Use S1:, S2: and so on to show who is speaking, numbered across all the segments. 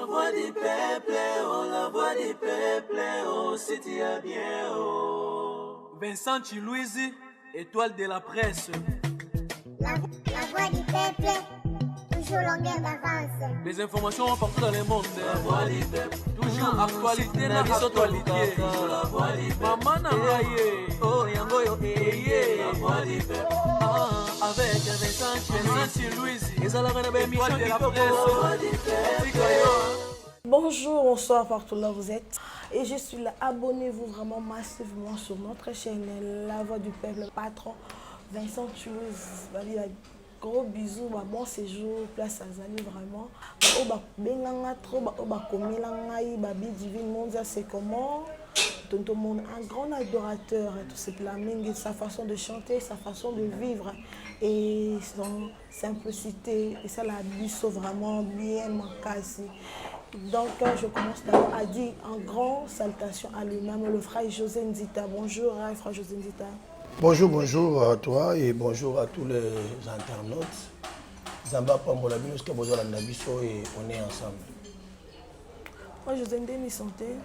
S1: voix du peuple, oh, la voix du peuple, oh, si tu es bien, oh. Vincent Chilouise, étoile de la presse.
S2: La voix du peuple, toujours longueur d'avance.
S1: Les informations partout dans le monde. La voix du peuple, toujours actualité na actualité. La voix du peuple, maman Nangaye, oh yango yo la voix du peuple. Avec Vincent Chilouise, ils ont la émission de la presse.
S3: Bonjour, bonsoir partout là vous êtes. Et je suis là, abonnez-vous vraiment massivement sur notre chaîne La Voix du Peuple, patron Vincent Chilouise. Gros bisous, bon séjour, place à Zali vraiment. Divine Mondia, c'est comment? Tonton Mon, un grand adorateur, tout ce planning, sa façon de chanter, sa façon de vivre et son simplicité. Et ça l'a biso vraiment bien cassé. Donc je commence d'abord à dire un grand salutation à lui-même, le frère José Nzita. Bonjour, frère José Nzita.
S4: Bonjour, bonjour à toi et bonjour à tous les internautes. Zamba Pambola Binuska Bozola Nabiso et on est ensemble.
S3: Moi, José Ndemi santé.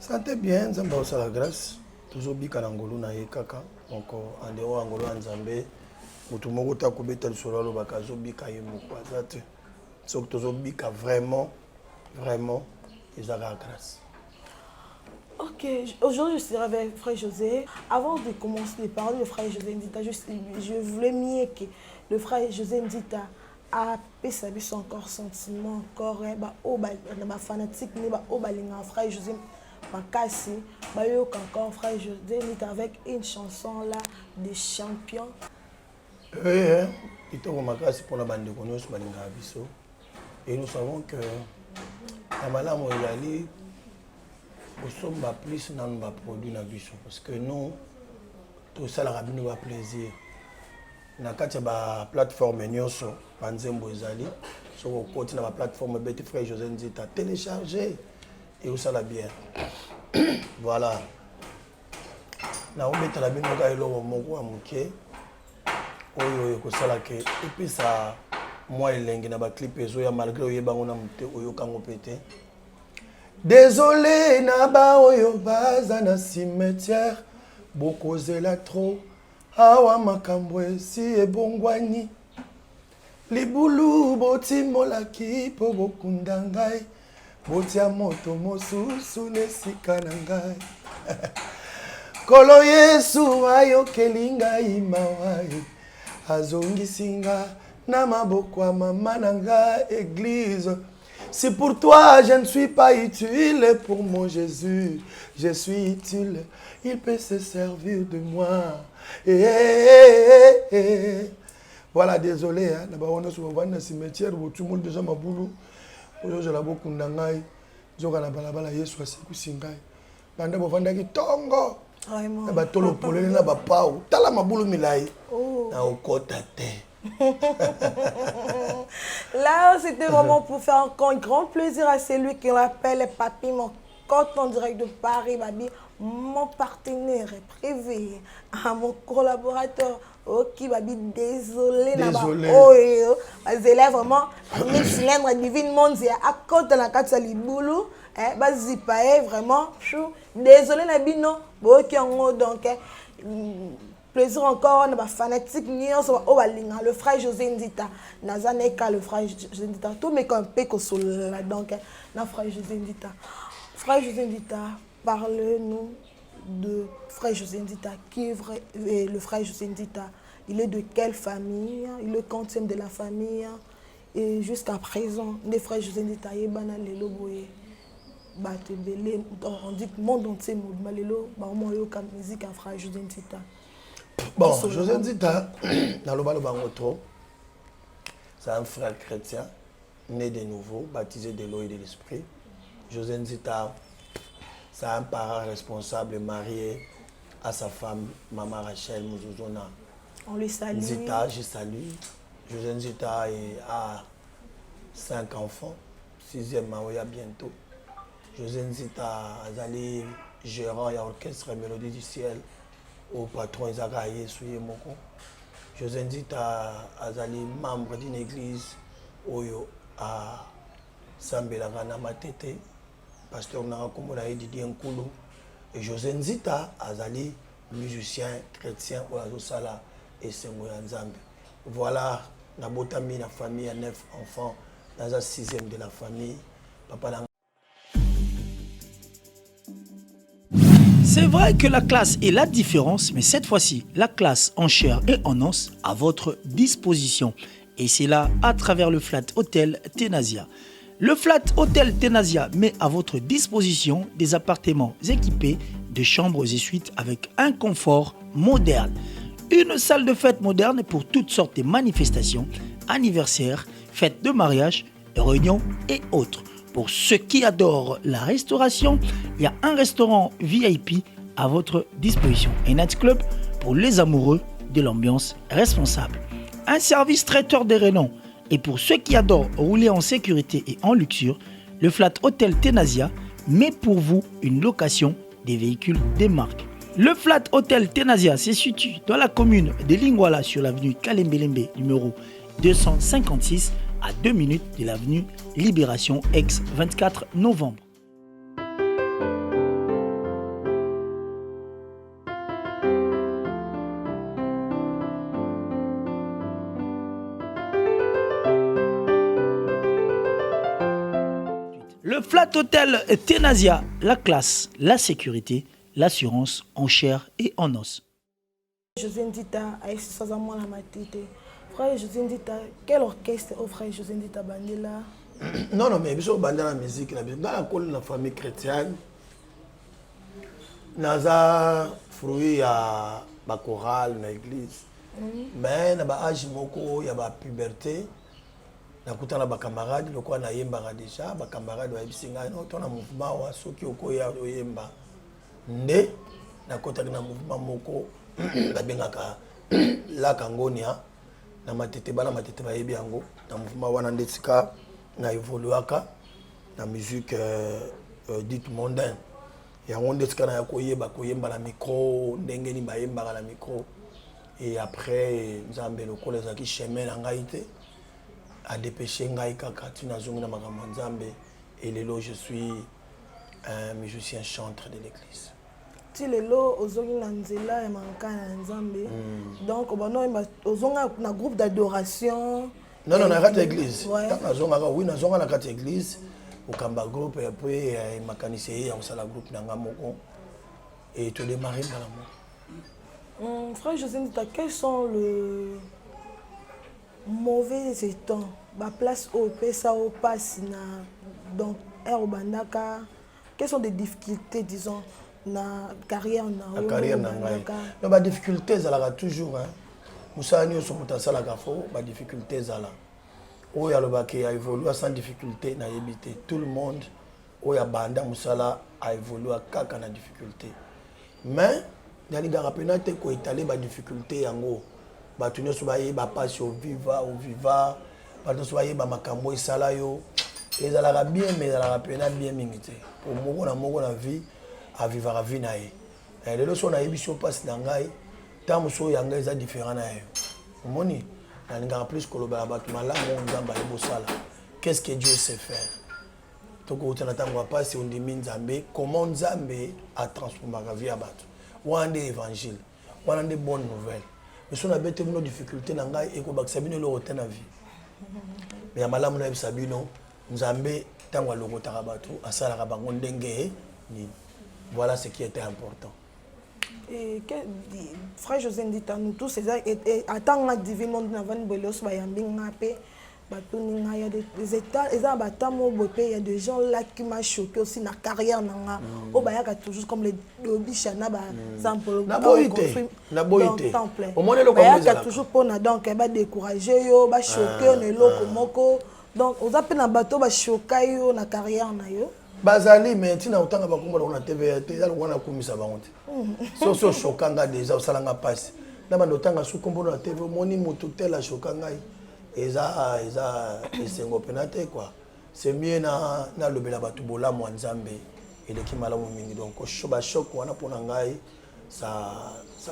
S4: Santé bien, Zamba Osa la grâce. Toujours bika Angolo na kaka. Donc en dehors Angolo en Zambé. Mutumoko takubeta solalo bakazo bika yemoko azate. Donc toujours bika vraiment ils ont la grâce.
S3: Ok, aujourd'hui je serai avec frère José. Avant de commencer de parler de frère José Ndita, je voulais mieux que le frère José Ndita a pété encore sentiment, encore fanatique, frère José Makassi, encore frère José Ndita avec une chanson là de champion.
S4: Oui, il tombe Makassi pour la bande de Konos Balinga Abisso. Et nous savons que la malade Moïlali, nous sommes plus dans nos produits parce que nous, tout ça, nous avons plaisir. Dans la plateforme Nyoso, Panzembo Ezali, sur le côté de la plateforme Betty Frère José Nzita, télécharger et où ça la bien. Voilà. Nous avons mis la binoga et l'eau au Mongo à Mouké. Et puis ça, moi, il y a un clip malgré que je pété. Désolé, naba oyo baza na cimetière, bokozela trop, awa makambwe si ebongwani. Libulu boti molaki po bokunda ngai, botia moto mosusu nesika na ngai. Kolo Yesu ayokeli ngai mawa, azongisi nga na maboko ya mama na ngai église. Si pour toi je ne suis pas utile, pour mon Jésus, je suis utile. Il peut se servir de moi. Voilà, désolé. D'abord, on est sur le cimetière où tout le monde déjà m'a boulot. Aujourd'hui, je l'ai beaucoup d'angai. Je vais aller à la Yesu asiku singai. Banda bovanda ki tongo.
S3: Vraiment.
S4: Ba tolo polele na ba pau. Tala mabulu milai. Na okota te.
S3: Là, c'était vraiment pour faire encore un grand plaisir à celui qui l'appelle Papi, mon coach en direct de Paris, Babi, mon partenaire privé, mon collaborateur. Ok, Babi, désolé.
S4: Désolé.
S3: Les élèves, vraiment, les cylindres divine mondia à côté de la carte de boulot, Bazipae, vraiment, désolé, Nabi, non, ok, donc. Plaisir encore, on a fanatique, le frère José Ndita, Nazaneka, le frère José Ndita, tout mais comme péco sur là donc, le frère José Ndita. Frère José Ndita, parle-nous de frère José Ndita, qui est vrai, le frère José Ndita, il est de quelle famille, il est quantième de la famille, et jusqu'à présent, les frères José Ndita, il y a on dit que le monde entier, il y a musique à frère José Ndita.
S4: Bon, José Nzita, dans le bal c'est un frère chrétien, né de nouveau, baptisé de l'eau et de l'esprit. José Nzita, c'est un parent responsable, marié à sa femme, Maman Rachel Mouzouzouna.
S3: On lui salue.
S4: Nzita, je salue. José Nzita a 5 enfants, 6e Maoya bientôt. José Nzita, Azali, gérant et orchestre Mélodie du ciel. Au patron Isaka Yesuye Moko. José Nzita Azali membre d'une église Oyo à Sambelaka na Matete, pasteur Nanga Komona Didier Nkulu, et José Nzita, azali musicien chrétien ou azosala et Sengoya Nzambe. Voilà, na botami na famille à 9 enfants, dans la 6e de la famille. Papa.
S5: C'est vrai que la classe est la différence, mais cette fois-ci, la classe en chair et en os à votre disposition. Et c'est là à travers le Flat Hotel Tenasia. Le Flat Hotel Tenasia met à votre disposition des appartements équipés de chambres et suites avec un confort moderne. Une salle de fête moderne pour toutes sortes de manifestations, anniversaires, fêtes de mariage, réunions et autres. Pour ceux qui adorent la restauration, il y a un restaurant VIP à votre disposition. Un nightclub pour les amoureux de l'ambiance responsable. Un service traiteur de renom. Et pour ceux qui adorent rouler en sécurité et en luxure, le Flat Hotel Tenasia met pour vous une location des véhicules des marques. Le Flat Hotel Tenasia se situe dans la commune de Lingwala sur l'avenue Kalembelembe numéro 256 à 2 minutes de l'avenue Libération ex-24 novembre. Le Flat Hotel Tenasia, la classe, la sécurité, l'assurance en chair et en os.
S3: José Ndita, frère José Ndita, quel orchestre au frère José Ndita Bandela?
S4: Non, non, mais je suis dans la musique, dans la famille chrétienne. Naza fruit à la chorale, dans l'église. Mais dans l'âge moko, il y a la puberté. Nakuta na bacamarade loko na yemba déjà bacamarade wa bisinga no tona mouvement wa soki okoya oyemba nde nakota na mouvement moko babengaka la kangonia na matete bana matete ba yebi yango na mouvement wana ndetika na évoluaka na musique dite mondaine yango ndetika na koyemba la micro ndenge ni bayemba la micro et après nzambe loko les aki chemin na ngaite à dépêcher ngai kaka tina zongi na makambo nzambe et lelo je suis un musicien chanteur de l'église.
S3: Ti lelo ozongi na nzela ya mankana nzambe donc bano ozonga na groupe d'adoration.
S4: Non non na kati église. Na zonga oui na zonga na kati église okamba groupe et après makanisi ya osala groupe na ngamoko et to démarrer dans la
S3: frère José Ndita, quels sont le mauvais temps, la place au PSA au passe donc air bandaka, quelles sont les difficultés disons na carrière na
S4: carrière na non ba difficultés ça toujours hein Moussa nyo so mutasa la gafo ba difficultés ça là o ya lobaki a évolué sans difficulté na yebité tout le monde o ya banda musala a évolué kaka na difficulté mais ndani ga rapena te ko étaler ba difficulté yango batu nyonso bayeba pasi oviva batu nyonso bayeba makambo esala yo ezalaka bien mais ezalaka pena bien mingi te po moko na vie avivaka vie na ye lelo so nayebi so pasi na ngai ntango so ya ngai eza différent na yo omoni nalingaka plus kolobela bato malamu nzambe ayebosala qu'est-ce que Dieu sait faire tokouta na ntango ya pasi ondimi nzambe comment nzambe atransformaka vie ya bato wana nde évangile wana nde bonne nouvelle. Mais si on a des difficultés, on a des difficultés dans la vie. Mais à Malam, on a des difficultés. Voilà ce qui était important.
S3: Et frère José Ndita, nous tous, attends la divine monde avant de il y a des états, il y a des gens là qui m'ont choqué aussi dans la carrière. Il y a toujours comme les Bichana, il y a toujours pour décourager, choquer, donc on a peine à bateau, choquer dans la carrière.
S4: Bazali, mais tu n'as autant de TV, tu as un commis à vente. So choquant déjà, au salon à passer. Là, on a autant de sous-composants à TV, mon niveau tout est choquant. Eza esengo penate quoi c'est mieux na lobela batu bola mo nzambe ele ki malamu mingi donc choba choc wana pona ngai ça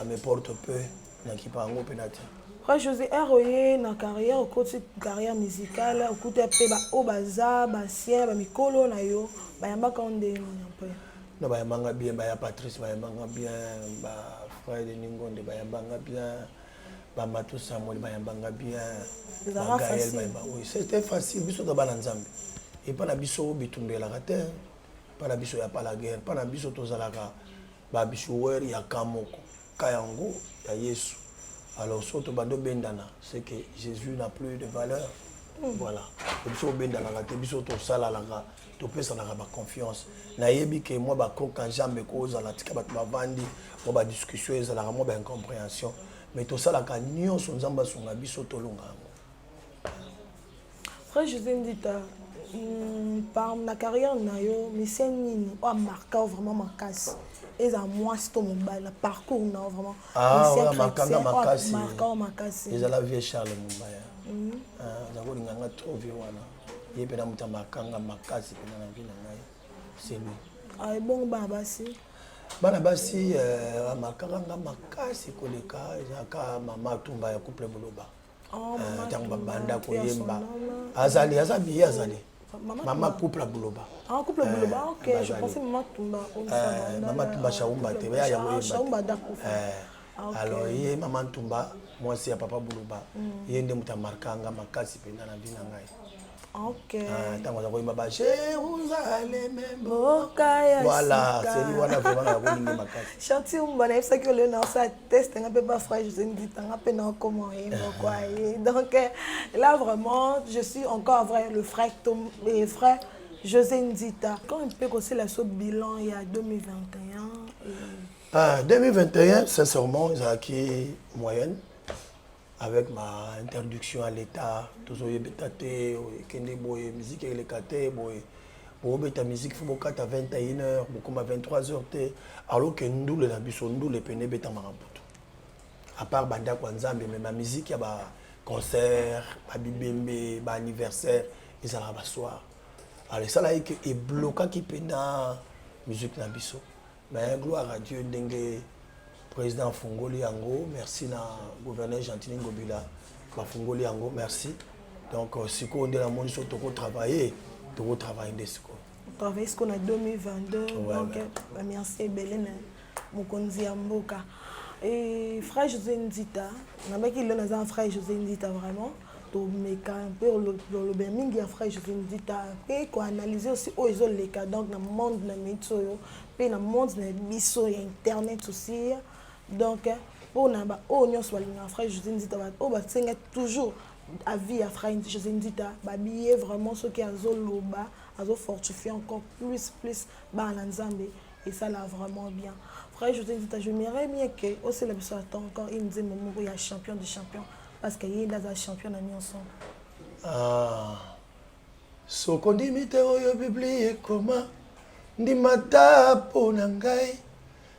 S4: me porte peu na ki pango penate.
S3: Frère José Royer na carrière au côté carrière musicale au côté pe ba obaza ba sien ba mikolo na yo ba yamba konde un peu.
S4: Non ba yamba bien ba ya Patrice ba yamba bien ba frère de Ningonde ba yamba bien ba Matou Samuel ba yamba bien ba Gaël ba yamba. Oui, c'était facile biso da bana nzambe. Et pas na biso bitumbela kate pas na biso ya pas la guerre pas na biso tozalaka ba biso wer ya kamoko kayango ya Yesu. Alors, surtout, c'est que Jésus n'a plus de valeur. Voilà. Et puis, tu peux avoir confiance. Naïbi que moi, quand j'aime cause, la tika bat bandi, moi discussion, moi incompréhension. Mais tout ça, la canyon, son zamba, son habit, son tolonga.
S3: Frère José Ndita, par ma carrière, mais c'est a marqué vraiment ma casse. Et ça moi c'est mon parcours non vraiment
S4: marquant
S3: ma casse
S4: et la vie Charles Mumbaya zako nganga trop vieux wana yepena muta makanga makasi pena na vie na ngai c'est lui
S3: ah bon
S4: bana basi makanga makasi koleka ezaka mama tumba ya couple boloba tanga banda koyemba azali Maman couple à Bouloba.
S3: Ah, couple à Bouloba, ok. Je pensais Maman Tumba.
S4: Maman Tumba Chaoumba. Alors, il y a Maman Tumba, moi c'est Papa Bouloba. Il y a des gens marquants, Makasi, Pena, Vinangai.
S3: Ok.
S4: Voilà, c'est lui qui a vraiment la
S3: chantier on ça que le nom ça teste un peu pas frère je dis un peu non comment donc là vraiment je suis encore vrai le frère Tom et frère José Ndita quand on peut aussi la sauce bilan il y a 2021
S4: 2021 sincèrement ils ont acquis moyenne avec ma introduction à l'état tous les bétatés kende boy musique et les katé boy pour ta musique faut beaucoup à 21h beaucoup à 23h alors que nous les habitants nous les peine beta marabout à part banda kwanzambe mais ma musique ya ba concert ba bibembe ba anniversaire et ça va soir alors ça là est bloqué qui pena musique na biso mais gloire à Dieu dengue président Fungoli Yango, merci na gouverneur Gentini Ngobila, Fungoli Yango, merci. Donc si on est là, on doit travailler, des siko.
S3: Travailler ce qu'on a 2022, donc merci Belén, Mokonzi Amboka. Et frère José Ndita, on a qu'il est un frère José Ndita vraiment. Donc mais un peu le Birmingham a frère José Ndita, et qu'on analyse aussi où ils ont les cas donc dans le monde na métro, puis dans le monde na biso internet aussi. Donc, pour naba on soit les frère José Ndita toujours à vie à frère José Ndita babiller vraiment ce qui a zoloba a fortifier encore plus balanzambe et ça là vraiment bien frère José Ndita je m'aimerais bien que aussi la personne attend encore il me dit mon il y a champion des champions parce qu'il est là champion na nyonso
S4: so kondimite oyo biblie comment ndimata pona ngai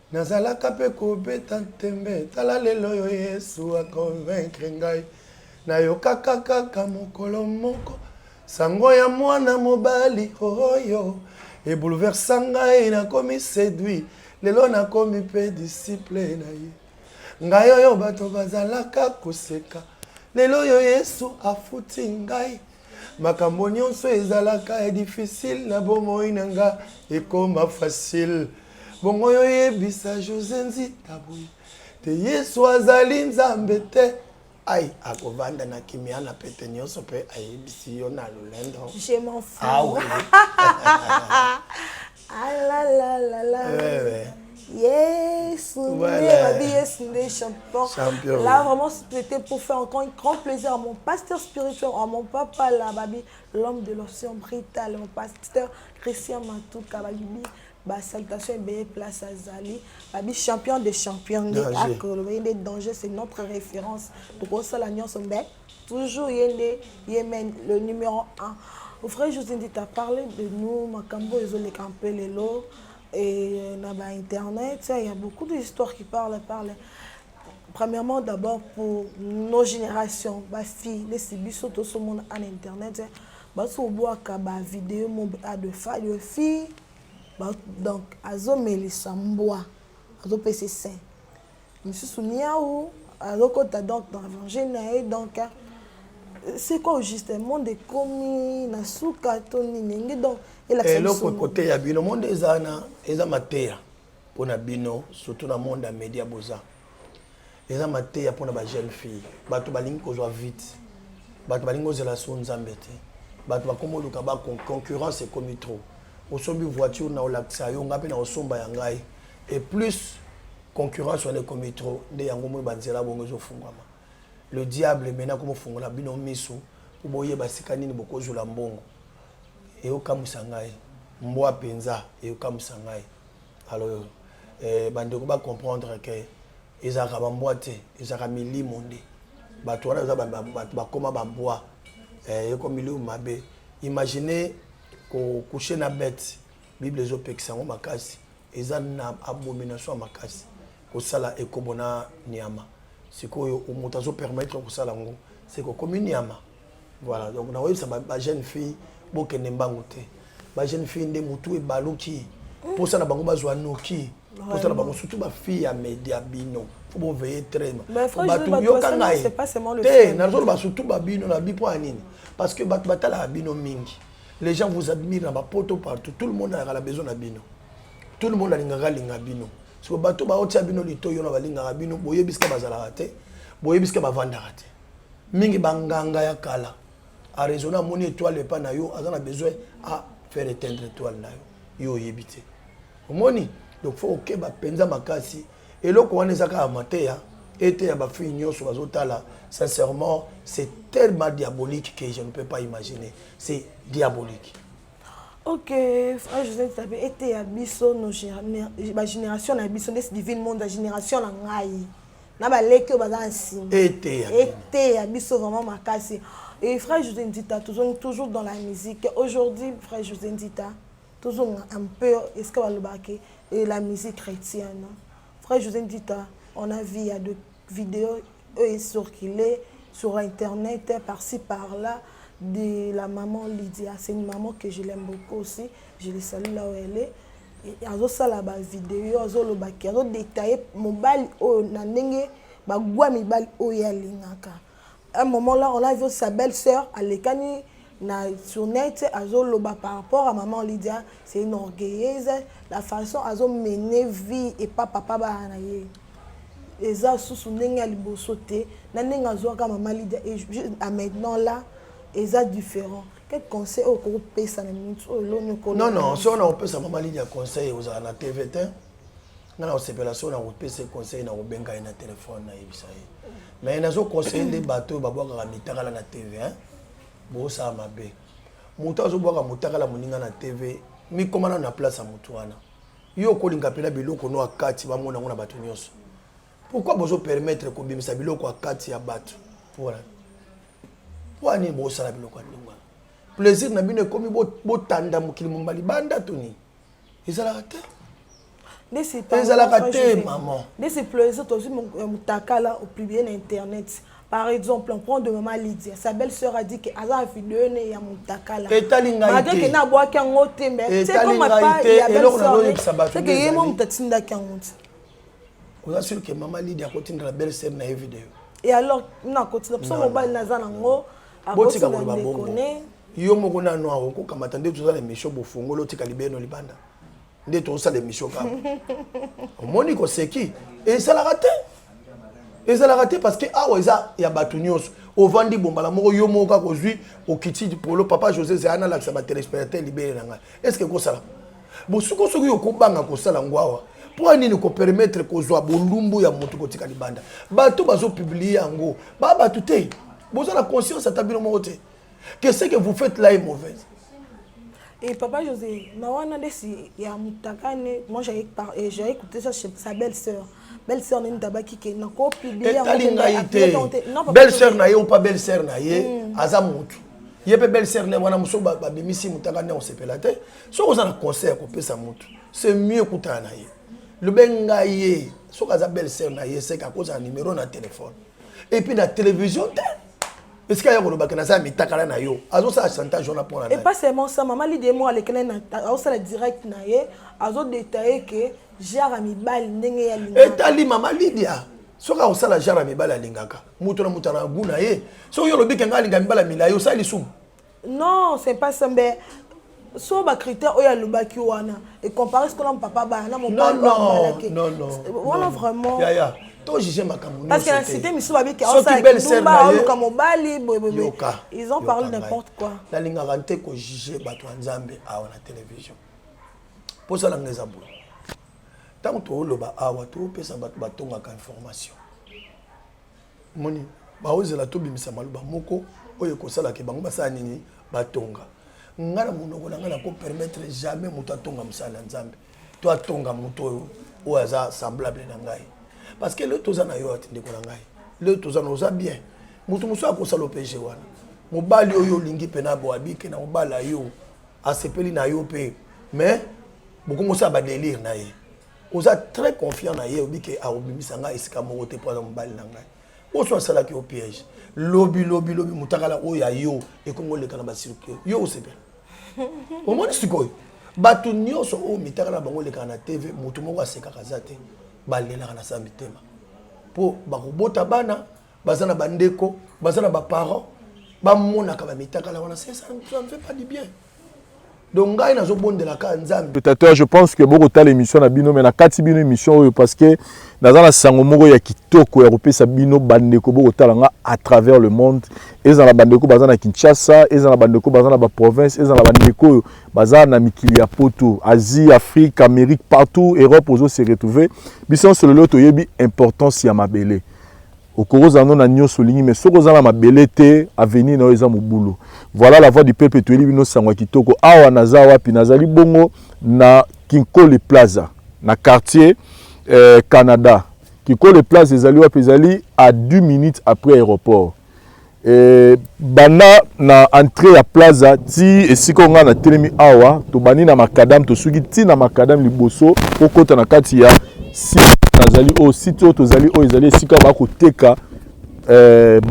S4: nazalaka pe kobeta ntembe tala lelo yo Yesu akonvaincre ngai nayokaka kaka mokolo moko sango ya mwana mobali oyo ebouleversa ngai nakomi séduit lelo nakomi pe disciple na ye ngai oyo bato bazalaka koseka lelo yo Yesu afuti ngai makambo nyonso ezalaka difficile na bomoi na nga ekoma facile bongo yo yebisa José Ndita boye te Yesu azali nzambe te ai akovanda na kimia na pete nyonso pe ayebisi yo na lolendo
S3: je m'en fous
S4: oui.
S3: Ah la
S4: ouais.
S3: Yes,
S4: voilà.
S3: Yes, champion. Là vraiment c'était pour faire encore un grand plaisir à mon pasteur spirituel, à mon papa là, babi, l'homme de l'océan Brital, mon pasteur Christian Matouka, babi. Salutation et place à Zali. Babi champion des champions. Les dangers, c'est notre référence. Donc, ça, la nuance, toujours Yémen, le numéro 1. Au frère José Ndita, parlé de nous, Makambo, ils ont les campés, les lots, et dans Internet, il y a beaucoup d'histoires qui parlent. Premièrement, d'abord, pour nos générations, les filles, les sibissos, tout ce monde en Internet, si on voit des vidéos de filles, donc, azo melisa mboa, azo pese sain. Monsieur Souniaou, azokota donc dans l'évangile na ye donc c'est quoi justement de komi na suka to nini donc
S4: eloko côté ya bino monde eza mateya mpona bino surtout na monde ya média boza eza mateya mpona bajeune fille bato balingi kozwa vite bato balingi kozela so nzambe te bato bakoma oluka baconcurrence ekomi trop osombi voiture na olakisa yo nga mpe na osomba ya ngai et plus concurrence wana ekomi trop nde yango moi banzela bongo ezofungwama le diable mena komofungola bino miso po boyeba sika nini bokozwela mbongo eyokamwisa ngai mbwa mpenza eyokamwisa ngai alors bandeko bacomprendre ke ezalaka bambwa te ezalaka milimo nde bato wana eza bato bakoma bambwa eko milimo mabe imagine kokushe na bete bible ezopekisa yango makasi eza na abomination ya makasi kosala ekobo na nyama sikoyo moto azopermettre kosala yango c'est kokomi nyama voilà donc naoyebisa bajeune fille bokende mbangu te bajeune fille nde motu ebaluki mposa na bango bazwa noki mposa na bango surtout bafille ya média bino fo boveye trema bato yoka ngai te nazoloba surtout babino na bipo ya nini parce que bato batalaka bino mingi les gens vous admirent na bapoto partout tout le monde alaka na besoin na bino tout le monde alingaka linga bino siko bato baotia bino litoyo na balingaka bino boyebisika bazalaka te boyebisika bavandaka te mingi banganga ya kala a raisonner mon étoile pas na yo azana besoin à faire éteindre étoile na yo oyebi te omoni donc faut ok ba penza makasi eloko wana ezaka amateya ete ya ba fille nyonso bazotala sincèrement c'est tellement diabolique que je ne peux pas imaginer c'est diabolique.
S3: Ok, frère José Tabé, était à biso nos génération na biso des divine monde la génération na ngai. Na ba leke ba dansi. Était à biso vraiment makasi. Et frère José Ndita toujours dans la musique. Aujourd'hui, frère José Ndita toujours un peu est-ce que va le baquer et la musique chrétienne. Frère José Ndita, on a vu il y a des vidéos circulées sur internet par-ci par-là. De la maman Lydia, c'est une maman que je l'aime beaucoup aussi, je le salue là où elle est. Et azo sala ba vidéo, azo lo ba ki, azo détailler mon bal o na ndenge ba gwa mi bal o ya lingaka. À un moment là, on a vu sa belle-sœur à l'écani na sur net, azo lo ba par rapport à maman Lydia, c'est une orgueilleuse, la façon azo mener vie et pas papa ba na ye. Eza sous ndenge ya liboso te, na ndenge azo ka maman Lydia et maintenant là et ça différent. Quel conseil au groupe ça
S4: non non, si on a opé ça maman Lydia conseil aux na TVT. Non on séparation on opé ces conseils na obenga na téléphone na ibisa. Mais nazo conseil des bateaux ba boka mitaka na TV hein. Bo ça mabe. Mutu azo boka mutaka la moninga na TV, mi komana na place à mutu wana. Yo kolinga pena biloko no akati ba mona ngona bato nyonso. Pourquoi bozo permettre ko bimisa biloko akati ya bato? Voilà. Wani bo sala biloko ndinga plaisir na bino komi bo tanda mukili mombali banda toni ezala te maman
S3: de ces plaisirs aussi mutakala au publier na internet par exemple on prend de maman Lydia sa belle-sœur a dit que aza vidéo ne ya mutakala
S4: etalinga ite
S3: que na boa ki ngote mais c'est comme pas ya belle-sœur c'est que yemo mutatinda ki ngote
S4: on a sûr que maman Lydia kotinda la belle-sœur na vidéo
S3: et alors na kotinda so mobile na za nango
S4: botika ko babongo yo moko na no ako kamata nde tozala émission bofongolo tika libeno libanda nde tozala émission ka omoni ko seki et ça la raté parce que awa eza ya batu nyonso ovandi bombala moko yo moko ko zui okiti polo papa José Zana la ba téléspectateur libéré nanga est-ce que ko sala bosuko soki yo ko banga ko sala ngwawa pour nini ko permettre ko zwa bolumbu ya moto ko tika libanda batu bazo publier yango ba batu te. Vous avez la conscience à tabino moté. Que ce que vous faites là est mauvais.
S3: Et papa José, moi j'ai écouté ça chez sa belle-sœur. Belle-sœur n'est pas qui n'a pas publié.
S4: Belle-sœur n'a ou pas belle-sœur n'a azamutu. Il y a belle-sœur n'a pas muso babimisi mutakane on sepelate. So vous avez un conseil pour payer sa mutu. C'est mieux que tu na ye. Le bengaye, so kaza belle-sœur n'a ye c'est qu'à cause un numéro na téléphone. Et puis la télévision est-ce qu'il y a un peu de mitakala na yo azo ça chantage on a pour la
S3: et pas seulement ça maman Lydia moi avec elle na ça la direct na ye azo détailler que j'ai ami bal ndenge ya
S4: linga et tali maman Lydia soki akosala genre ya mibale alingaka moto na moto na guna ye soki yo lobi kenga alinga mibale milai osali lisumu.
S3: Non, c'est pas ça, mais sur ma critère, il y a le baki wana et comparé ce que l'on papa ba na mon
S4: non
S3: voilà vraiment.
S4: Ya toi juger makambo.
S3: Parce que la cité mi soba biki on ça Dumba ou comme Bali ils ont parlé n'importe quoi.
S4: La linga rente ko juger bato nzambe a na télévision. Pour ça la ngeza bo. Tant to loba awa to pesa bato batonga ka information. Moni ba ozela to bimisa maluba moko oyo ko sala ke bango basala nini batonga. Ngana munoko na ngana ko permettre jamais muto atonga musala nzambe. To atonga muto o aza semblable na ngai. Parce que le tozana yo atinde ko na ngai. Le tozana oza bien. Muto muso akosala opéché wana. Mobali oyo lingi pena bo abike na mobala yo asepeli na yo pe. Mais beaucoup mosa ba délire na ye. Oza très confiant na ye obike a obimisa ngai esika moko te pour mobali na ngai. Oso sala ki au piège. Lobby mutakala oya yo e kongo le kana ba circuit. Yo sepe. Au moins sikoy. Batu nyonso o mitakala bango le kana TV mutu moko aseka kazate. Balela kana sa mitema. Po ba robota bana, bazana bandeko, bazana ba parents, ba mona ka ba mitakala wana ça ne fait pas du bien. Donc ngai nazo bondela ka nzambe.
S6: Peut-être je pense que beaucoup ta l'émission na bino mais na kati bino émission parce que dans la sango moko ya kitoko ya kopesa bino bandeko beaucoup talanga à travers le monde et dans la bandeko bazana Kinshasa et dans la bandeko bazana ba province et dans la bandeko bazana mikili ya poto Asie, Afrique, Amérique partout Europe ozo se retrouver biso sur le loto yebi importance ya mabele. Okoroza non na nyo solingi mais sokoza na mabele te avenir na eza mobulu. Voilà la voix du peuple to bino sangwa kitoko awa nazawa pi nazali bongo na Kinkole Plaza na quartier Canada. Kinkole Plaza ezali wa ezali à 2 minutes après aéroport. Bana na entrée ya plaza ti esiko nga na telemi awa to bani na makadam to suki ti na makadam liboso okota na kati ya si nazali o sito to zali o ezali esika ba ko teka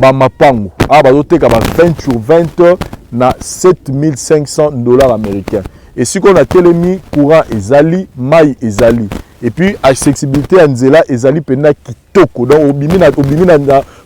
S6: ba mapango a ba teka ba 20 sur 20 na $7,500 américains et siko na telemi courant ezali mai ezali et puis accessibilité à nzela ezali pena kitoko donc obimi na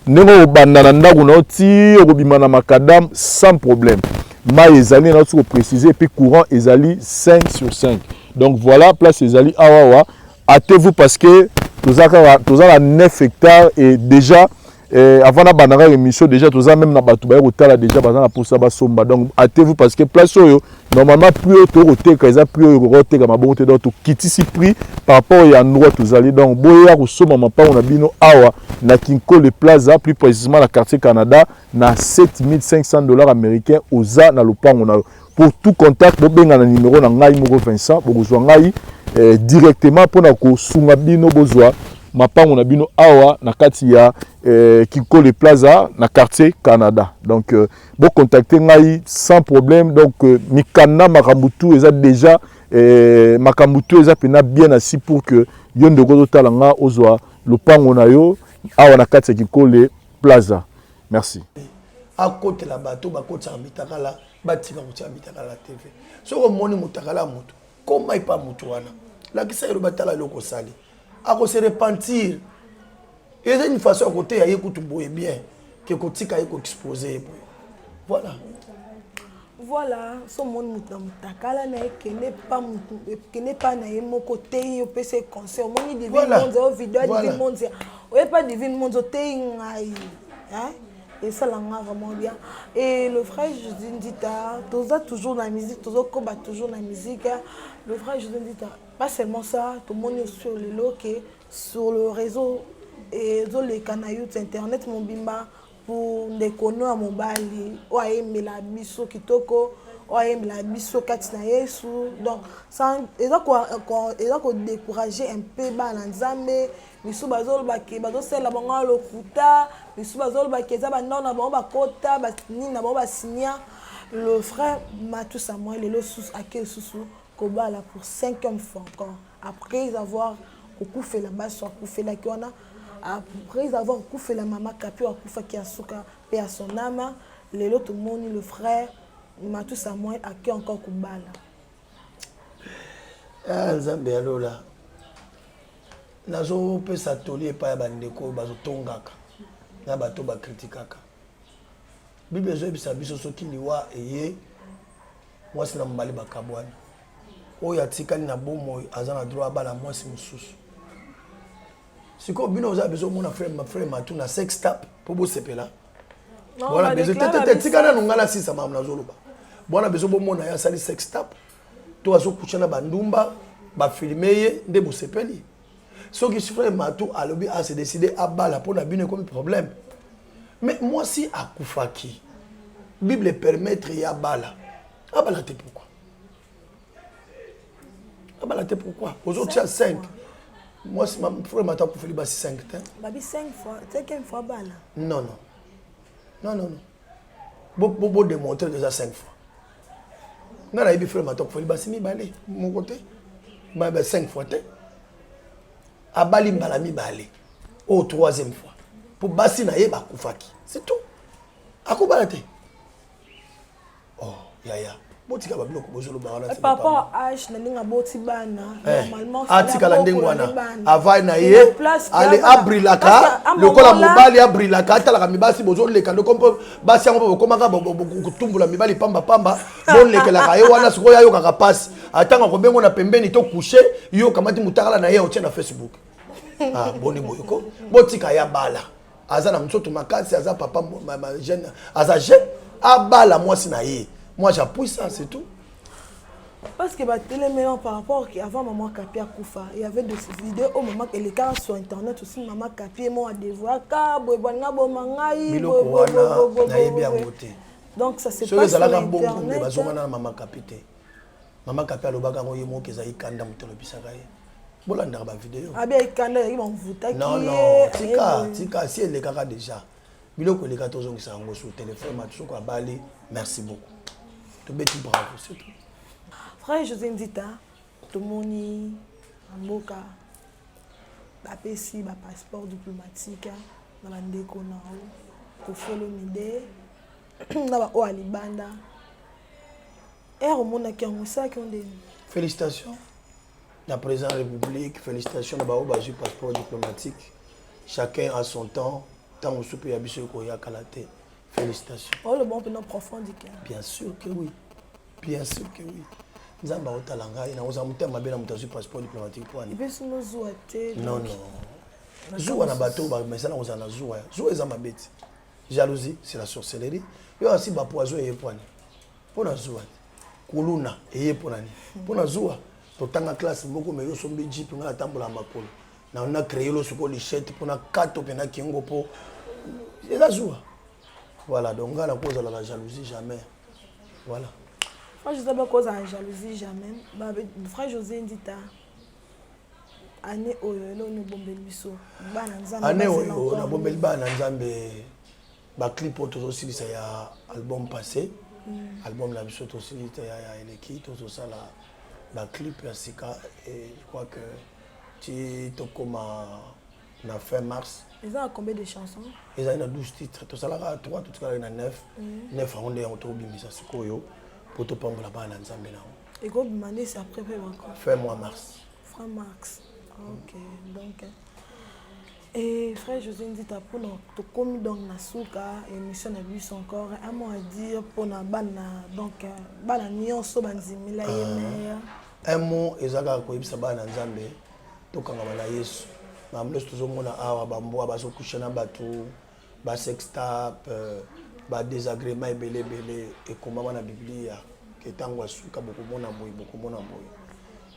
S6: nengo obanda na ndako na oti obima na makadam sans problème mai ezali na tout préciser et puis courant ezali 5 sur 5 donc voilà place ezali awawa hâtez-vous parce que tous à 9 hectares et déjà avant la banara émission déjà tous même na batu ba rotala déjà bazana pour ça ba somba donc hâtez-vous parce que place oyo normalement plus to roteka eza plus roteka mabonte donc to kitisi prix par rapport ya endroit tous allez donc boya ko soma mapa on a bino awa na Kinkole Plaza plus précisément la quartier Canada na $7,500 américains oza na lopango na pour tout contact bobenga na numéro na ngai moko Vincent bozwa ngai directement pour na ko sunga bino bozwa mapango na bino awa na kati ya Kinkole Plaza na quartier Canada donc bon contacter ngai sans problème donc mikana makambutu eza déjà makambutu eza pena bien assis pour que yondo ko talanga ozwa lopango na yo awa na kati ya Kinkole Plaza merci
S4: à côté la bateau ba côté mitakala batika ko mitakala TV so ko moni mutakala mutu comment il pas mutu wana la kisa yo batala loko sali à se repentir et c'est une façon à côté à écouter bien que kotika eko exposer voilà
S3: so mon mutakala na kene pas na yemo côté yo pese conseil moni divine monde vidéo divine monde ou pas divine monde te ngai hein et ça l'a vraiment bien et le frère Josine Dita toujours la musique toujours la musique le frère Josine Dita pas seulement ça tout le monde sur le loquet sur le réseau et sur les canaux internet mon bimba pour les connaître à mon bali ou aimer la biso kitoko ou aimer la biso katina yesu donc ça et donc décourager un peu balanzambe biso bazol baki bazo sela bango lokuta biso bazol baki za banda na bango bakota batini na bango basinya le frère Matou Samuel le sous aké sous kobala pour 5e fois encore après avoir fait la base soit fait la kiona après avoir fait la maman kapi a kufa ki asuka pe à son âme tout le monde le frère Matou Samuel aké encore kobala
S4: Nzambe alola nazopesa toli epai ya bandeko oyo bazotongaka na bato bakritikaka. Bible ezoyebisa biso soki liwa eye mwasi na mobali bakabwani oyo atikali na bomoi aza na droit abala mwasi mosusu. Sikoyo bino oza bezo omona frère matu na sex tap mpo bosepela bwana bezo tika nanu nga na sisa mamu nazoloba bwana bezo bomona ye asali sex tap to azokusha na bandumba bafilme ye nde bosepeli. Soki frère matu alobi ase décidé abala mpo na bino ekomi problème. Mais moi si akufaki Bible permettre ya bala abala te pourquoi abala te pourquoi aujourd'hui à 5 moi si ma frère m'a tapé feli basi 5 temps
S3: babi 5 fois 5e fois bala
S4: non bo démontrer déjà 5 fois ngana ibi frère m'a tapé feli basi mi balé mon côté ba 5 fois te abali mbala mi balé au 3e fois pour basi na ye ba kufaki c'est tout akobala te. Oh yaya botika ba biloko bozolo ba wana
S3: par rapport à âge na ninga boti bana normalement
S4: atikala ndengwana avai na ye ale abrilaka lokola mobali abrilaka atalaka mibasi bozoleka ndokompo basi yango bokomaka kutumbula mibali pamba bolekelaka ye wana sikoyo ayokaka pasi atanga kobengo na pembeni to coucher yo kamati mutakala na ye otie na Facebook. Boni boyoko botika ya bala aza na msoto makasi aza papa jeune aza jeune abala mwasi na ye. Moi j'appuie ça c'est tout.
S3: Parce que télémélan par rapport avant maman Kapi à Koufa, il y avait des vidéos au moment que les cas sur internet aussi maman Kapi moi à devoir donc ça c'est pas sur internet. Maman Kapi maman Kapi alobaka ngo yemo kezai kanda mutelo bisaka ye. Bolanda ba vidéo. Abi kanda yi mvuta ki. Non tika si elle kaka déjà. Biloko les 14 ans qui sont sur téléphone matsuko abali merci beaucoup. To beti bravo c'est tout. Frère José Ndita, Tomoni, Amboka, Bapesi, passeport diplomatique, dans la décona, Kofolo Mide, dans la Oalibanda. Et au monde qui ont ça qui ont des. Félicitations. La présidente de la République, félicitations d'avoir eu passeport diplomatique. Chacun a son temps. Tant on soupe yabiso koya kalate. Félicitations. Oh le bon pénon profond du cœur. Bien sûr que oui. Bien sûr que oui. Nzamba otalanga ina oza mutema bena mutazu passeport diplomatique pour ani. Beso no zuwa te. Non. Zuwa na bateau ba mesana oza na zuwa. Zuwa eza mabeti. Jalousie, c'est la sorcellerie. Yo aussi ba poison eye pour ani. Pona zuwa. Kuluna eye pour ani. Pona zuwa. Totanga classe moko me yo sombi jeep ngala tambola makolo. Na on a créé le suko lichette pour na kato pena kingo po. Et la joie. Voilà, donc à la cause de la jalousie jamais. Voilà. Frère José ba cause de la jalousie jamais. Frère José Ndita année oyo no bombeli biso. Bana nzambe. Année oyo na bombeli bana nzambe. Ba clip auto silisa ya album passé. Album la biso to silisa ya eleki to ça la ba clip ya sika et je crois que tu comme na fin mars. Ils ont combien de chansons? Ils ont 12 titres. Tout ça là 3 tout ça là 9. 9 on est autour de ça sikoyo pour te prendre la bande ensemble là. Et go demander c'est après encore. Fin mois mars. Fin mars. OK. Donc et frère José Ndita pour nous to comme donc na suka émission na bus encore un mot à dire pour na bana donc bana nyonso banzimila yeme. Un mot ezaka ko ibisa bana nzambe tokanga bala Yesu. Mamles tozomona awa bamboa bazokusha na bato ba sextap ba désagrément ebele et comment na Biblia ke tango asuka bokomona boy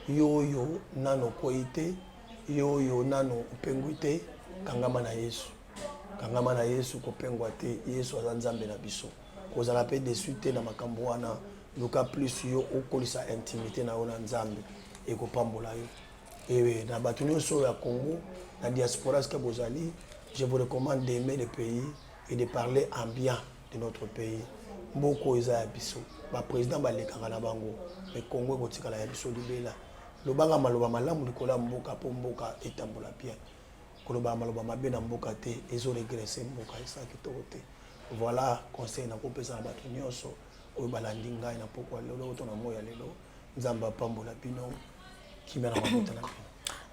S3: yo nano koite yo nano penguite kangama na Yesu kopengwa te Yesu azanzambe na biso kozala pe de suite na makambo wana luka plus yo okolisa intimité na ona nzambe e kopambola yo. Et dans la sur le Congo, la diaspora, je vous recommande d'aimer le pays et de parler en bien de notre pays. Beaucoup de gens, le président Balekara Bango, le Congo, le Banga Maloba Malam, le Kola Mboka, Pomboka et Tambola bien. Koloba Maloba Mabena Mboka te, et ont régressé Mboka et ça qui est. Voilà, conseil na kopesa bato nyonso, o balandinga na pourquoi lelo to na moya lelo, nzamba pambola pino.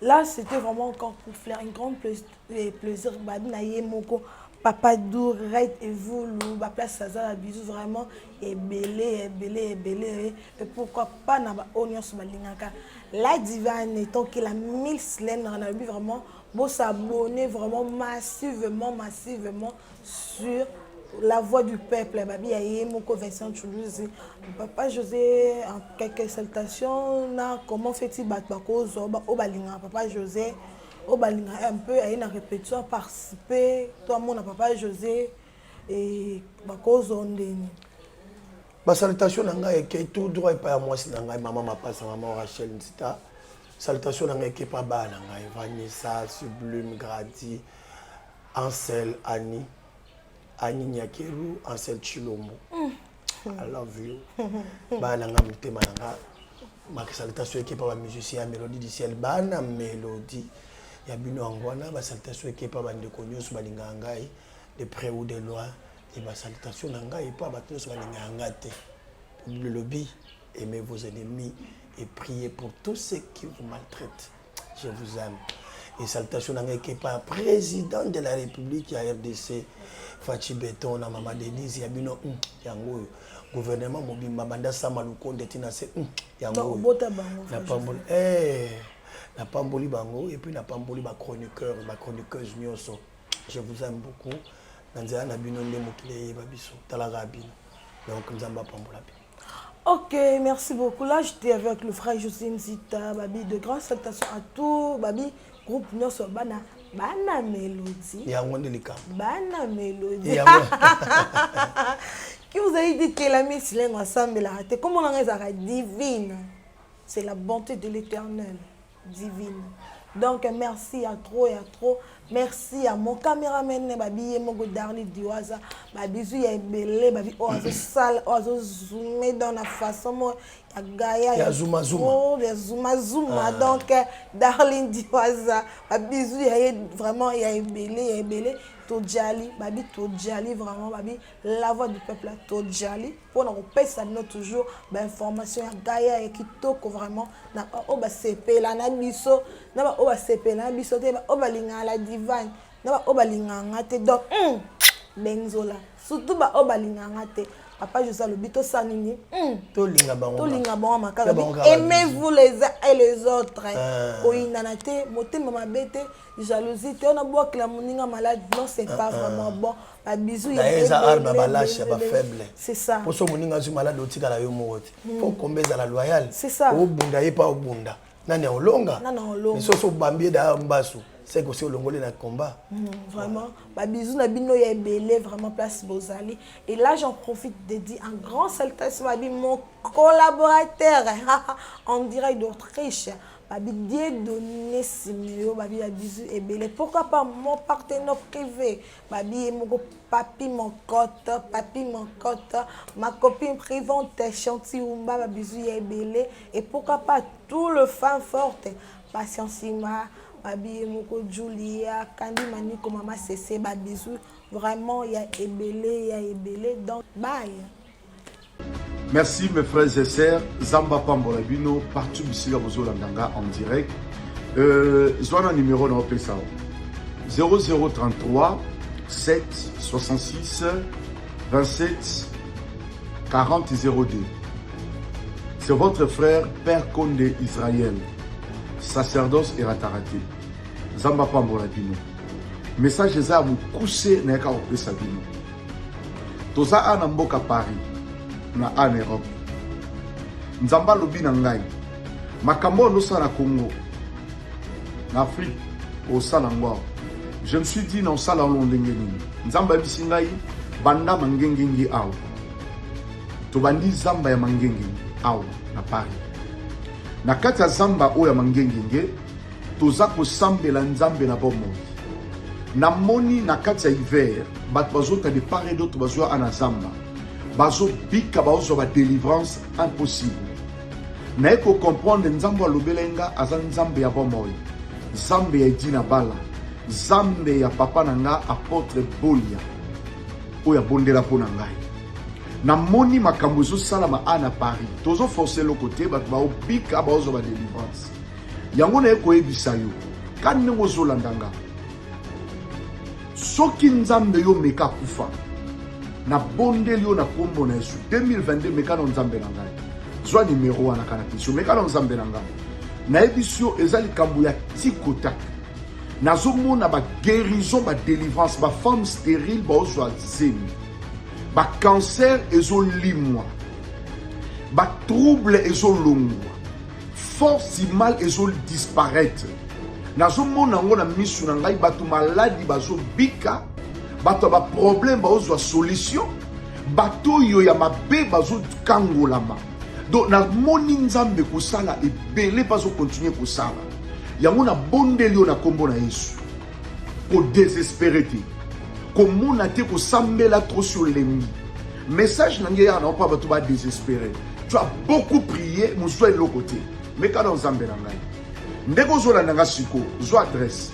S3: là, c'était vraiment encore pour faire un grand plaisir. Papa Dou, Red et vous, la place Sazara, bisous vraiment, et belé. Et pourquoi pas n'a pas oignon sur ma lingaka. La divane étant qu'il a 1000 cylindres, on a vu vraiment, bon s'abonner vraiment massivement sur la voix du peuple. Babi Aye, Moko Vincent Toulouse, Papa José, en quelques salutations, comment fait-il battre au balinga, Papa José. Au balinga un peu à une répétition participer toi mon Papa José et cause on
S4: ba salutation nanga et tout droit pas moi si nanga maman ma passe maman Rachel Nsita salutation nanga qui pas ba nanga Vanessa Sublime Grady Ansel Annie Nyakeru Ansel Chilombo I love you ba nanga mutema nanga ma salutation qui pas ba musicien Mélodie du ciel ba na Mélodie ya bino angwana ba salutation qui pas bande konyo balinga ngai de près ou de loin et ba salutation ngai pas ba tous balinga ngate le lobby aimez vos ennemis et priez pour tous ceux qui vous maltraitent je vous aime et salutation ngai qui pas président de la République ya RDC Fachi Beton na Mama Denise ya bino yango gouvernement mobimba banda sama lukonde tina se yango na pambol na pamboli bango et puis na pamboli ba chroniqueur ba chroniqueuse nyonso je vous aime beaucoup nanzela na bino nde mokile ba biso talaka bino donc nzamba pambola bino.
S3: Ok, merci beaucoup. Là, j'étais avec le frère José Nzita, babi, de grandes salutations à tout, babi, groupe nyonso bana Mélodie.
S4: Ya ngone lika.
S3: Bana Mélodie. Qui vous a dit que la mise l'un ensemble la raté? Comment on a divine? C'est la bonté de l'Éternel. Divine. Donc merci à trop et à trop. Merci à mon caméraman babi mon Darli Diwaza babi zu ya belé babi ozo sale ozo zoomer dans la façon moi ya Gaia
S4: ya zuma
S3: donc Darli Diwaza babi zu ya vraiment ya belé Todjali babi Todjali vraiment babi la voix du peuple Todjali pour nous repasser nous toujours information ya Gaia et kitoko vraiment na o ba CP la na biso na ba o ba CP na biso te ba o ba linga la divine na ba o ba linga ngate donc benzola surtout ba o ba linga ngate papa José le bito sanini
S4: to linga
S3: bango makala aimez-vous les uns et les autres oinanate motema mabete jalousie te on a beau que la moninga malade non c'est pas vraiment bon ba bisou
S4: ya arba balache ba faible
S3: c'est ça
S4: pour so moninga zu malade otika la yo mote faut combeza la loyal
S3: c'est ça
S4: obunda ye pas obunda nani olonga mais so bambie da mbasu c'est que c'est au long de la combat.
S3: Vraiment, bah bisous na bino ya belé vraiment place Bozali et là j'en profite de dire un grand salutation à mon collaborateur en direct d'Autriche. Babi Dieudonné Simeo, babi la bisou et belé. Pourquoi pas mon partenaire privé, babi mon papi mon cote, ma copine privante Chantiumba, babi bisou et belé et pourquoi pas tout le fan forte, Patiensima. Babi Moko Julia, Kandi Maniko, Mama Cessé, Babizou. Vraiment, il y a ébélé. Donc, bye.
S6: Merci mes frères et sœurs. Zamba Pambola Bino, partout ici à Bozolandanga en direct. Zwana numéro dans le 0033 7 66 27 40 02. C'est votre frère Père Condé Israël. Sacerdoce et ratarate. Zamba Pambola Bino. Message des armes coussé n'est qu'à opérer Bino. Toza a Mboka Paris, na en Europe. Nzamba lobi na ngai. Makambo no sa na Congo. Na Afrique, au Salangwa. Je me suis dit non sala londengeni. Nzamba bisingai banda mangengengi aw. To bandi zamba ya mangengengi aw na Paris. Na kati ya zamba oya mangengenge toza kosambela nzambe na bomoi na moni na kati ya hiver bato bazota de part et d'autre bazwa ana zamba bazo bika bazo ba délivrance impossible na eko comprendre nzambe alobelenga aza nzambe ya bomoi nzambe ya Edina Bala nzambe ya papa nanga apôtre Bolia oya bondela pona ngai na moni makambo zo salama ana Paris tozo forcer le côté bat ba obika ba ozo ba délivrance
S7: yango na koyebisa yo kani ndenge ozolanda nga soki nzambe yo meka kufa na bondeli yo na kombo na Yesu 2022 meka na nzambe na ngai zwa numéro wana kana tisio meka na nzambe na ngai na ebisio eza likambo ya tikota nazomona ba guérison ba délivrance ba femme stérile ba ozwa zemi ba cancer ezolimwa ba trouble ezolongwa force mal ezol disparaître nazomona ngo na misu na ngai bato maladi bazobika bato ba problème bazwa solution bato yo ya mabe bazokangolama donc na moni nzambe kosala ebele bazo continuer kosala yango na bondeli yo na kombo na Yesu ko désespérer te komona te kosambela trop sur l'ennemi message na ngai na pas bato ba désespérer tu as beaucoup prié mozo elo côté mais quand nzambe na ngai ndeko zolanda nga siko zo adresse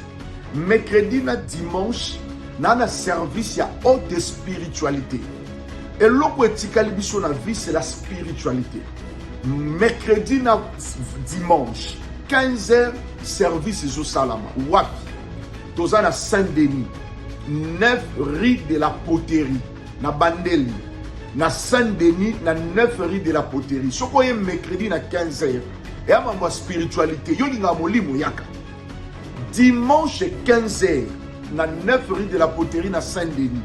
S7: mercredi na dimanche na service ya haute spiritualité et loko etikali biso na vie c'est la spiritualité mercredi na dimanche 15h service zo salama wapi toza na Saint-Denis 9 rue de la Poterie na Bandeli na Saint-Denis na 9 rue de la Poterie soko ye mercredi na 15h et à ma spiritualité yo linga molimo yaka dimanche 15h na 9 rue de la Poterie na Saint-Denis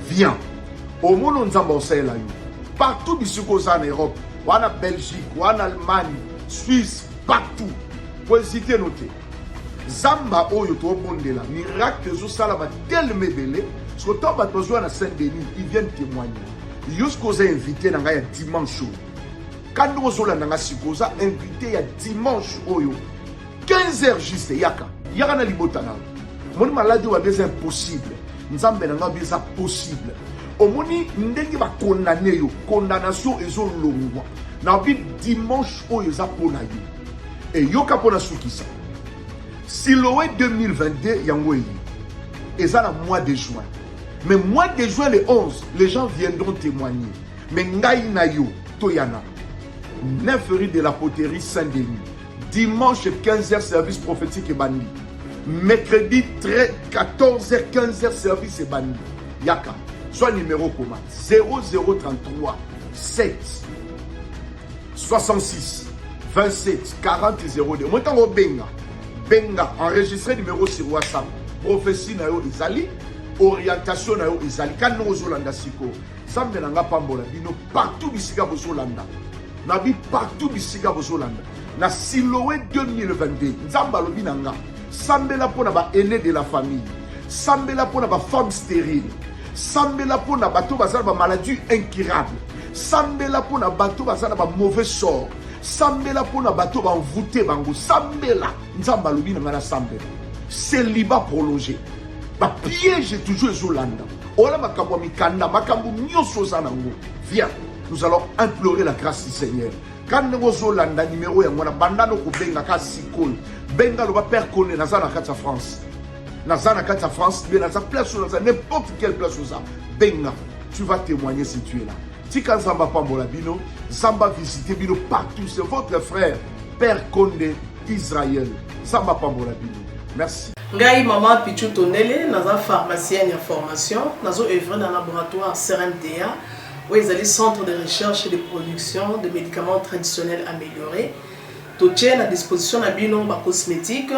S7: viens au monde nzamba osela yo partout bisiko za en Europe wana Belgique wana Allemagne Suisse partout pour hésiter noter zamba oyo to bondela miracle zo sala ba tellement belé so to ba besoin na Saint-Denis ils viennent témoigner jusqu'aux invités na ya dimanche quand nous sommes là, nous invité à dimanche 15h juste yaka na libotana mon maladie wa des impossible nzambe na nga bisa possible omoni ndenge ba condamner yo condamnation ezo longwa na bi dimanche oyo za pona yo et yoka pona sukisa Siloé 2022 yango yi eza na mois de juin mais mois de juin le 11 les gens viendront témoigner mais ngai na yo toyana 9 rue de la Poterie Saint-Denis. Dimanche 15h service prophétique et bandi. Mercredi 14h 15h service et bandi. Yaka. Soit numéro commun 0033 7 66 27 40 02. Moi tango benga enregistré numéro sur WhatsApp. Prophétie na yo izali, orientation na yo izali. Kan no zolanda siko. Sambe nanga pambola bino partout bisika bozolanda. Nabi partout bisika bozolanda na Siloé 2022 nzamba lobi nanga sambela pona ba aîné de la famille sambela pona ba femme stérile sambela pona bato bazala ba maladie incurable sambela pona bato bazala ba mauvais sort sambela pona bato ba envoûté bango sambela nzamba lobi nanga na sambela célibat prolongé ba piège toujours ezolanda ola makambo mikanda makambo nyonso za nango viens. Nous allons implorer la grâce du Seigneur. Quand nous avons le numéro, nous avons benga kasikol. Benga le père connaît Nazana Katsa France. Nazana Katsa France, mais dans place n'importe quelle place où ça. Benga, tu vas témoigner si tu es là. Tika Zamba Pambola Bino, Zamba visiter Bino partout. C'est votre frère, Père Condé, Israël. Zamba Pambola Bino. Merci.
S8: Ngai maman Pichu Tonele, naza pharmacienne en formation, nazo œuvre dans le laboratoire CRMTA. Où ils allaient centre de recherche et de production de médicaments traditionnels améliorés. Tout est à disposition de bino cosmétiques,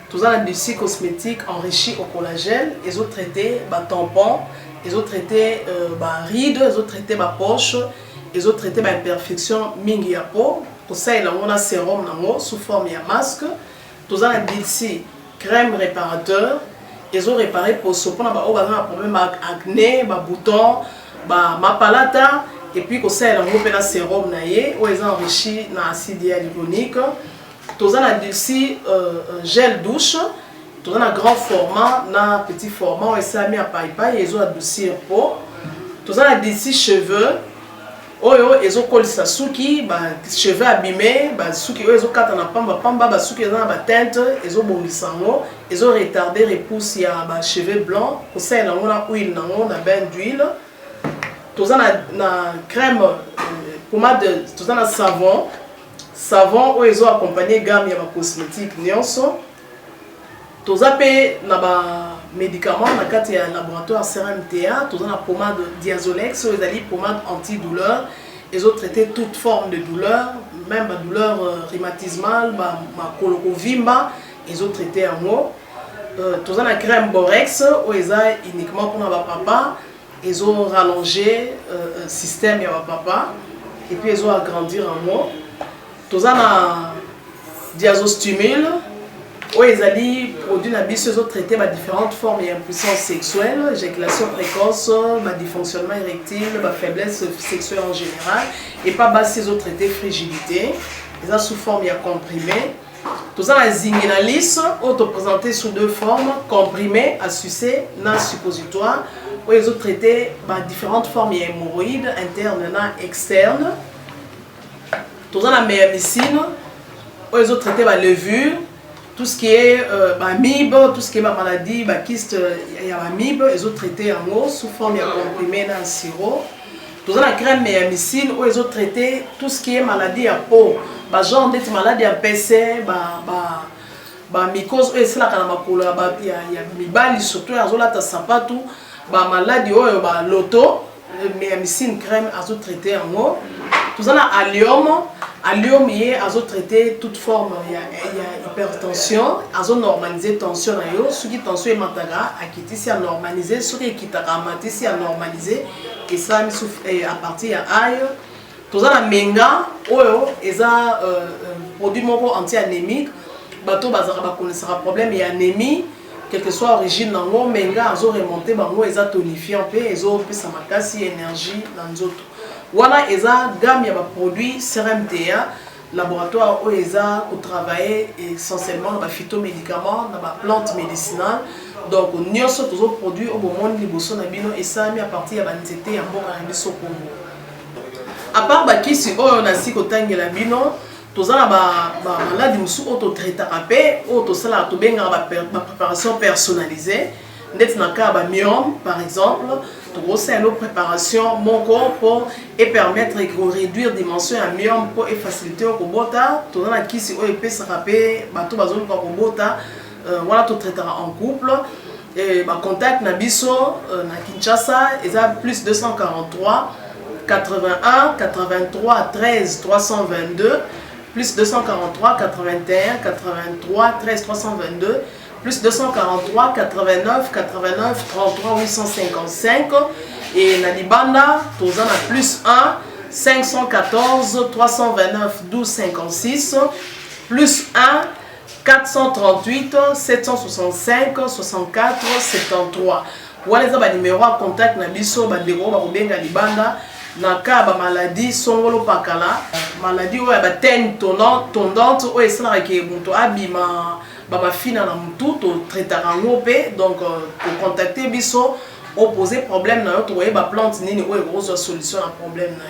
S8: tout ça l'industrie cosmétique enrichie au collagène, ils ont traité tampons, ils ont traité rides, ils ont traité poche, ils ont traité imperfection mingi ya peau. Pour ça il y a un sérum sous forme de masque. Tout ça l'industrie crème réparateur, ils ont réparé pour ce qu'on a un problème acné, boutons. Ma palata et puis qu'on sait un sérum naïe où ils ont enrichi na acide hyaluronique. Tous en a d'ici gel douche, tous en a grand format, na petit format où ils ont mis à paille et ils ont adouci peau. Tous en a d'ici cheveux, où ils ont collé sa souki, cheveux abîmés, souki ils ont quatre na pamba, souki ils ont ba teinte, ils ont bondi sango, ils ont retardé repousse ya cheveux blancs. Qu'on sait na huile na bain d'huile. Tout ça na crème pommade, tout ça na savon savon oyo ezo accompagner gamme ya ba cosmétique nyonso. Toza pe na ba médicaments na kati ya laboratoire CRMTA, toza na pommade Diazolex oyo ezali pommade antidouleur. Ils ont traité toute forme de douleur, même la douleur rhumatismale, ma colorovimba, ils ont traité en haut. Tous la crème Borex, où ils ont uniquement pour ma papa, ils ont rallongé le système de ma papa, et puis ils ont agrandi en haut. Tous la diazostimule, où ils ont dit produits ils ont traité différentes formes d'impuissance sexuelle, éjaculation précoce, dysfonctionnement érectile, faiblesse sexuelle en général, et pas ils ont traité frigidité, ils ont sous forme comprimé. Tout ça, la zinginalis, présenté sous deux formes, comprimé à sucer, non suppositoire, où ils ont traité différentes formes d'hémorroïdes internes et externes. Tout ça, la méamycine, où ils ont traité la levure. Tout ce qui est MIB, tout ce qui est maladie, kyste, il y a MIB, ils ont traité en eau sous forme de comprimé dans le sirop. Tout ça, la crème méamycine, où ils ont traité tout ce qui est maladie à peau. Genre des maladies à PC, mycose, et c'est là qu'il y a mibali, surtout, ils ont là, ça pas tout. Maladie, l'auto, méamycine, crème, ils ont traité en eau. Tout ça, la allium. Allium, ils ont traité toute forme, il y a hypertension, ils ont normalisé tension, ceux qui tension est mataga, qui ici à normaliser, ceux qui est ici à normaliser, et ça à partir de aïe. Tout ça la menga, ils ont produit anti-anémique, bateau bazara connaissera problème et anémie, quelle que soit l'origine nango, menga ils ont remonté, ils ont tonifié un peu, ils ont plus samakasi énergie dans les autres. Voilà, ils ont gamme de produits CRMTA, laboratoire où ils ont travaillé essentiellement dans les phytomédicaments, dans les plantes médicinales. Donc, nous avons tous les produits au moment de l'ibosonabino et ça mis à partir de l'anxiété en bon caribis au Congo. À part qui si on a si côté de l'abino, tous les malades qui sont auto-traités, tous les préparation personnalisée. Myome, par exemple, c'est une préparation mon corps pour permettre de réduire la dimension à myome pour faciliter le robota. Tout le monde qui s'est rappeler, voilà, tout traitera en couple. Et contact Nabiso, na Kinshasa, ils ont plus 243 81 83 13 322, plus 243 81 83 13 322. Plus 243 89 89 33 855 et Nalibanda, tous en a plus 1 514 329 12 56 plus 1 438 765 64 73. Voilà les numéros à contact na biso bandeko ba kobenga libanda na ka ba maladie songolo pakala maladie oyo ba tene tondante oyo esala ke muto abima ba fina na mutu to traitera ngope donc pour contacter biso opposer problème na yo to ba plante nini oyo ko solution na problème na yo.